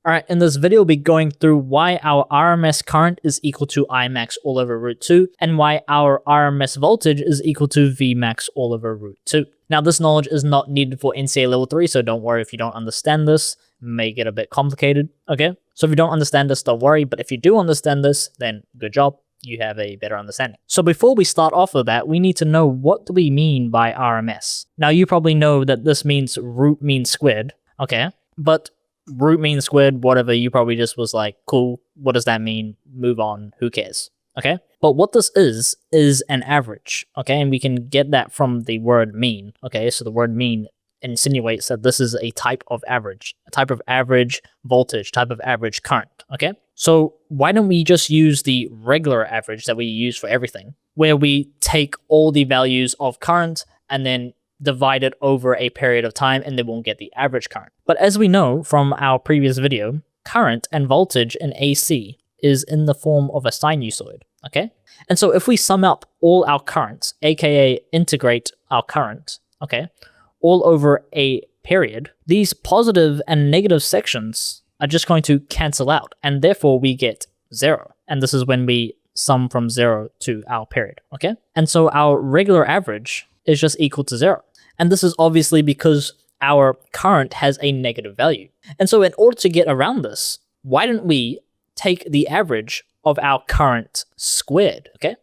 Alright, in this video we'll be going through why our RMS current is equal to Imax all over root 2 and why our RMS voltage is equal to Vmax all over root 2. Now this knowledge is not needed for NCEA level 3, so don't worry if you don't understand this. It may get a bit complicated, okay? So if you don't understand this, don't worry, but if you do understand this, then good job. You have a better understanding. So before we start off with that, we need to know what do we mean by RMS. Now you probably know that this means root mean squared, okay? But root mean squared, whatever, you probably just was like, cool, what does that mean? Move on, who cares, okay? But what this is an average, okay? And we can get that from the word mean, okay? So the word mean insinuates that this is a type of average voltage, type of average current, okay? So why don't we just use the regular average that we use for everything, where we take all the values of current and then divide it over a period of time, and then we'll get the average current. But as we know from our previous video, current and voltage in AC is in the form of a sinusoid, okay? And so if we sum up all our currents, aka integrate our current, okay, all over a period, these positive and negative sections are just going to cancel out, and therefore we get 0. And this is when we sum from 0 to our period, okay? And so our regular average is just equal to 0. And this is obviously because our current has a negative value. And so in order to get around this, why don't we take the average of our current squared, okay?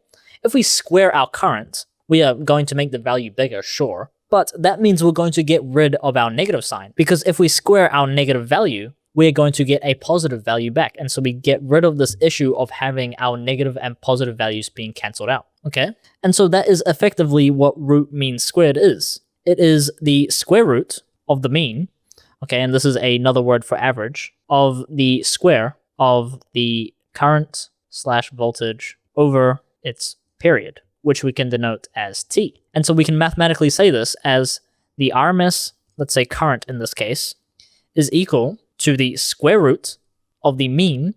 If we square our current, we are going to make the value bigger, sure, but that means we're going to get rid of our negative sign, because if we square our negative value, we're going to get a positive value back. And so we get rid of this issue of having our negative and positive values being cancelled out, okay? And so that is effectively what root mean squared is. It is the square root of the mean, okay, and this is another word for average, of the square of the current / voltage over its period, which we can denote as T. And so we can mathematically say this as the RMS, let's say current in this case, is equal to the square root of the mean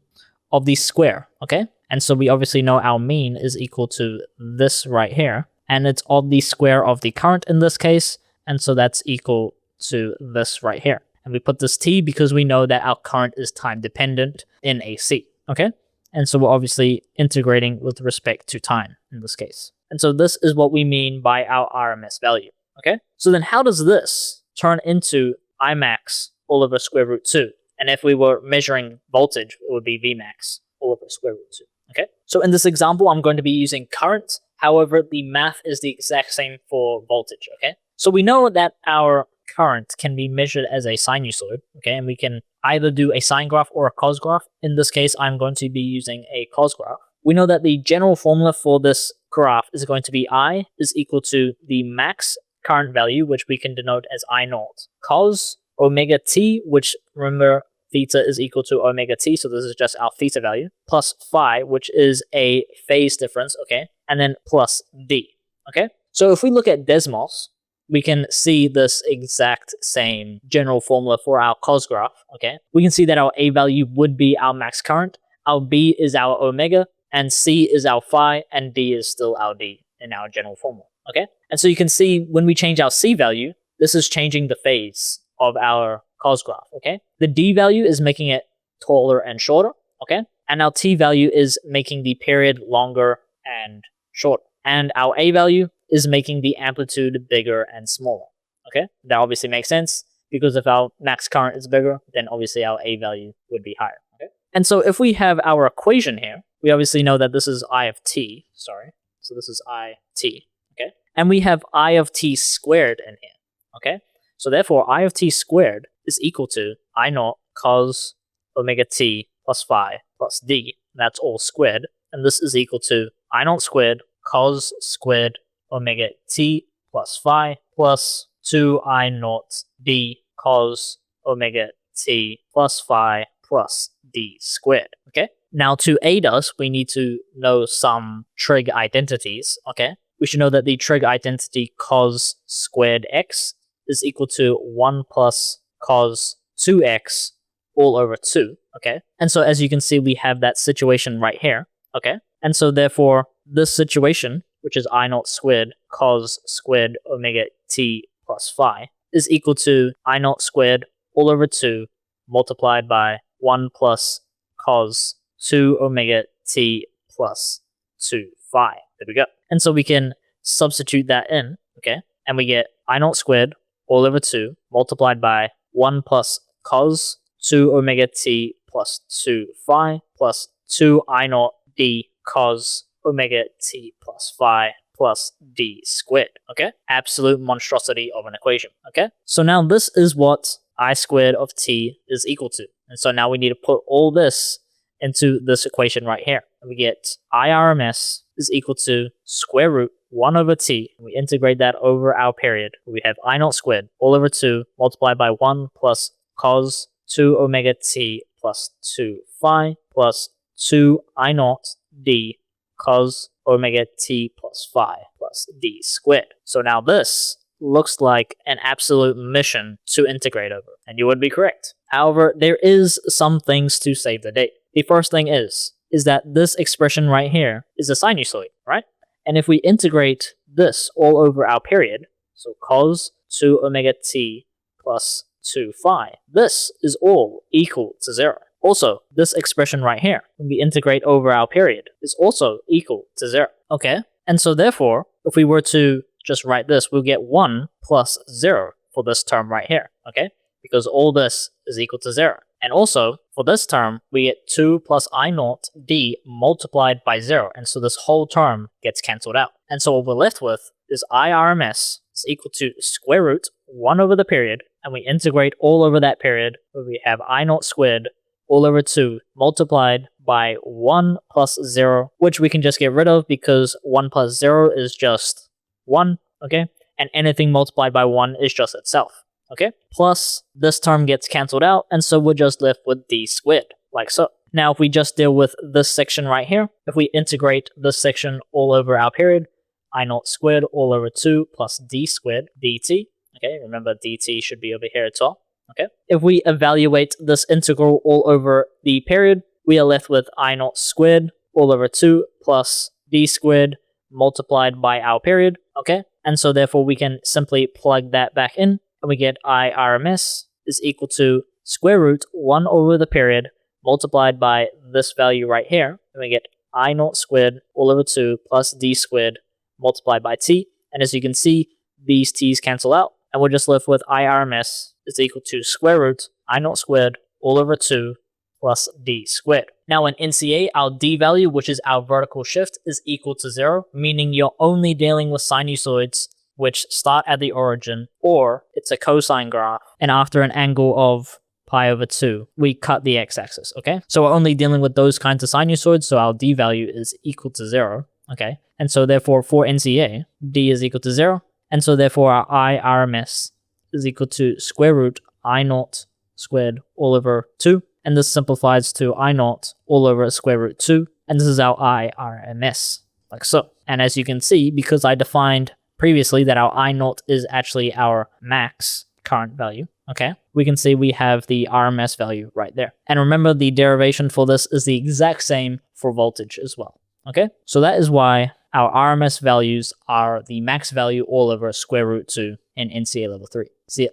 of the square, okay? And so we obviously know our mean is equal to this right here, and it's of the square of the current in this case, and so that's equal to this right here. And we put this T because we know that our current is time dependent in AC, okay? And so we're obviously integrating with respect to time in this case. And so this is what we mean by our RMS value, okay? So then how does this turn into Imax all over square root 2? And if we were measuring voltage, it would be Vmax all over square root 2, okay? So in this example, I'm going to be using current. However, the math is the exact same for voltage, okay? So we know that our current can be measured as a sinusoid, okay? And we can either do a sine graph or a cos graph. In this case, I'm going to be using a cos graph. We know that the general formula for this graph is going to be I is equal to the max current value, which we can denote as I naught, cos omega t, which remember theta is equal to omega t, so this is just our theta value, plus phi, which is a phase difference, okay, and then plus d, okay? So if we look at Desmos, we can see this exact same general formula for our cos graph, okay? We can see that our A value would be our max current, our B is our omega, and C is our phi, and D is still our D in our general formula, okay? And so you can see when we change our C value, this is changing the phase of our cos graph, okay? The D value is making it taller and shorter, okay? And our T value is making the period longer and shorter. And our A value is making the amplitude bigger and smaller, okay? That obviously makes sense, because if our max current is bigger, then obviously our A value would be higher, okay? And so if we have our equation here, we obviously know that this is I of t, sorry. So this is I t, okay? And we have I of t squared in here, okay? So therefore, I of t squared is equal to I naught cos omega t plus phi plus d. That's all squared. And this is equal to I naught squared cos squared omega t plus phi plus 2 I naught d cos omega t plus phi plus d squared, okay? Now to aid us, we need to know some trig identities, okay? We should know that the trig identity cos squared x is equal to 1 plus cos 2x all over 2, okay? And so as you can see, we have that situation right here, okay? And so therefore, this situation, which is I naught squared cos squared omega t plus phi, is equal to I naught squared all over 2 multiplied by 1 plus cos 2 omega t plus 2 phi. There we go. And so we can substitute that in, okay? And we get I naught squared all over 2 multiplied by 1 plus cos 2 omega t plus 2 phi plus 2 I naught d cos omega t plus phi plus d squared, okay? Absolute monstrosity of an equation, okay? So now this is what I squared of t is equal to. And so now we need to put all this into this equation right here. And we get I RMS is equal to square root 1 over t. We integrate that over our period. We have I naught squared all over 2 multiplied by 1 plus cos 2 omega t plus 2 phi plus 2 I naught d cos omega t plus phi plus d squared. So now this looks like an absolute mission to integrate over, and you would be correct. However, there is some things to save the day. The first thing is that this expression right here is a sinusoid, right? And if we integrate this all over our period, so cos 2 omega t plus 2 phi, this is all equal to 0. Also, this expression right here, when we integrate over our period, is also equal to 0. Okay, and so therefore, if we were to just write this, we'll get 1 plus 0 for this term right here, okay? Because all this is equal to 0. And also, for this term, we get 2 plus I naught d multiplied by 0, and so this whole term gets cancelled out. And so what we're left with is I RMS is equal to square root 1 over the period, and we integrate all over that period, where we have I naught squared all over 2 multiplied by 1 plus 0, which we can just get rid of because 1 plus 0 is just 1, okay? And anything multiplied by 1 is just itself, okay? Plus, this term gets cancelled out, and so we're just left with d squared, like so. Now, if we just deal with this section right here, if we integrate this section all over our period, I naught squared all over 2 plus d squared dt, okay? Remember, dt should be over here at top. Okay. If we evaluate this integral all over the period, we are left with I naught squared all over 2 plus d squared multiplied by our period. Okay. And so therefore we can simply plug that back in, and we get I RMS is equal to square root 1 over the period multiplied by this value right here. And we get I naught squared all over 2 plus d squared multiplied by t. And as you can see, these t's cancel out, and we're just left with I RMS is equal to square root I naught squared all over 2 plus d squared. Now in NCEA, our d value, which is our vertical shift, is equal to 0, meaning you're only dealing with sinusoids which start at the origin, or it's a cosine graph, and after an angle of pi over 2, we cut the x-axis, okay? So we're only dealing with those kinds of sinusoids, so our d value is equal to 0, okay? And so therefore for NCEA, d is equal to 0, and so therefore our I RMS is equal to square root I naught squared all over 2, and this simplifies to I naught all over square root 2, and this is our I RMS, like so. And as you can see, because I defined previously that our I naught is actually our max current value, okay, we can see we have the RMS value right there. And remember, the derivation for this is the exact same for voltage as well, okay? So that is why our RMS values are the max value all over square root 2 in NCEA level 3. See ya.